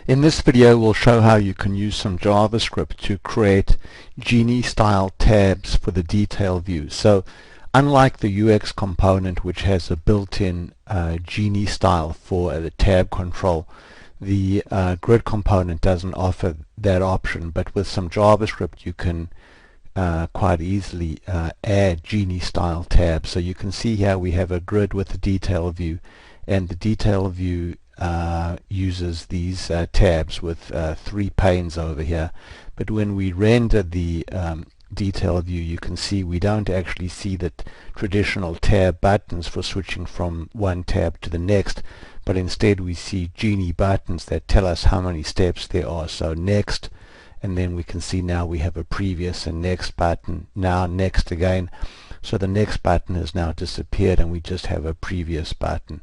In this video we'll show how you can use some JavaScript to create Genie style tabs for the detail view. So unlike the UX component, which has a built-in Genie style for the tab control, the grid component doesn't offer that option, but with some JavaScript you can quite easily add Genie style tabs. So you can see here we have a grid with a detail view, and the detail view uses these tabs with 3 panes over here. But when we render the detail view, you can see we don't actually see the traditional tab buttons for switching from one tab to the next, but instead we see Genie buttons that tell us how many steps there are. So next, and then we can see now we have a previous and next button, now next again. So the next button has now disappeared and we just have a previous button.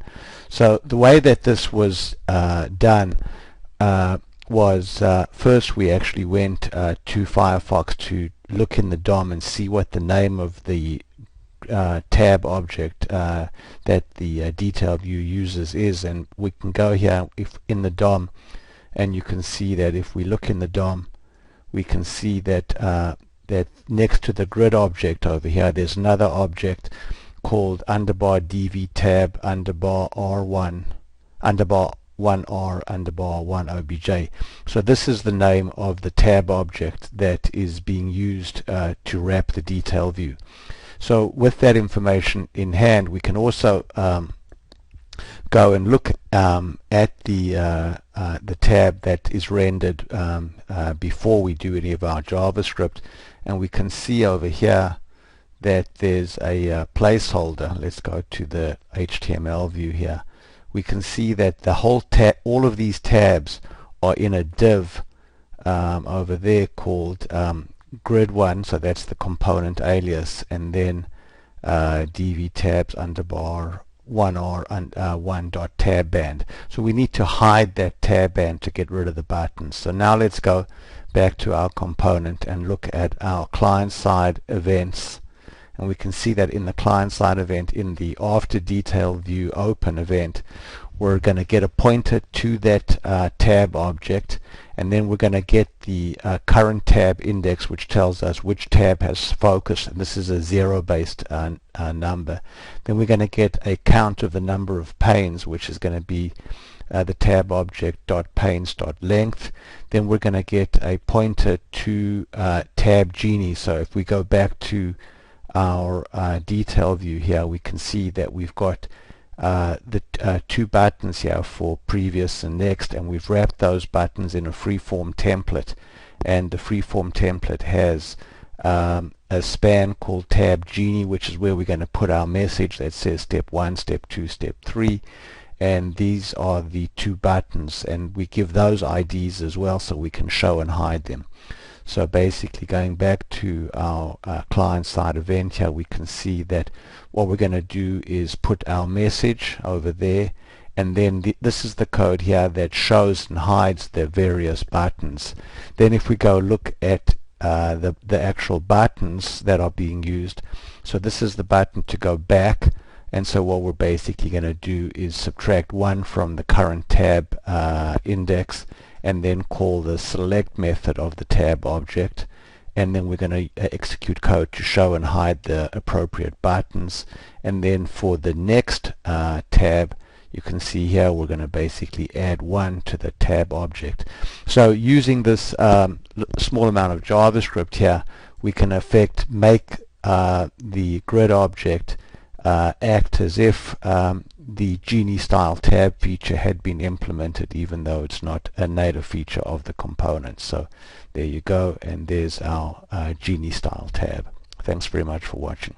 So the way that this was done was first we actually went to Firefox to look in the DOM and see what the name of the tab object that the detail view uses is, and we can go here in the DOM, and you can see that if we look in the DOM we can see that that next to the grid object over here there's another object called underbar dv tab underbar r1 underbar 1r underbar 1 obj. So this is the name of the tab object that is being used to wrap the detail view. So with that information in hand, we can also go and look at the tab that is rendered before we do any of our JavaScript, and we can see over here that there's a placeholder. Let's go to the HTML view here. We can see that the whole all of these tabs are in a div over there called grid1, so that's the component alias, and then dv tabs underbar 1r and 1.tab band. So we need to hide that tab band to get rid of the buttons. So now let's go back to our component and look at our client-side events, and we can see that in the client-side event, in the after detail view open event, we're going to get a pointer to that tab object, and then we're going to get the current tab index, which tells us which tab has focus, and this is a 0-based number. Then we're going to get a count of the number of panes, which is going to be the tab object dot panes dot length. Then we're going to get a pointer to tab Genie. So if we go back to our detail view here, we can see that we've got the 2 buttons here for previous and next, and we've wrapped those buttons in a freeform template, and the freeform template has a span called tab Genie, which is where we're going to put our message that says step 1, step 2, step 3, and these are the 2 buttons, and we give those IDs as well so we can show and hide them. So basically, going back to our client-side event here, we can see that what we're going to do is put our message over there, and then this is the code here that shows and hides the various buttons. Then if we go look at the actual buttons that are being used, so this is the button to go back, and so what we're basically going to do is subtract 1 from the current tab index, and then call the select method of the tab object, and then we're going to execute code to show and hide the appropriate buttons. And then for the next tab, you can see here we're going to basically add 1 to the tab object. So using this small amount of JavaScript here, we can make the grid object act as if the Genie style tab feature had been implemented, even though it's not a native feature of the component. So there you go, and there's our Genie style tab. Thanks very much for watching.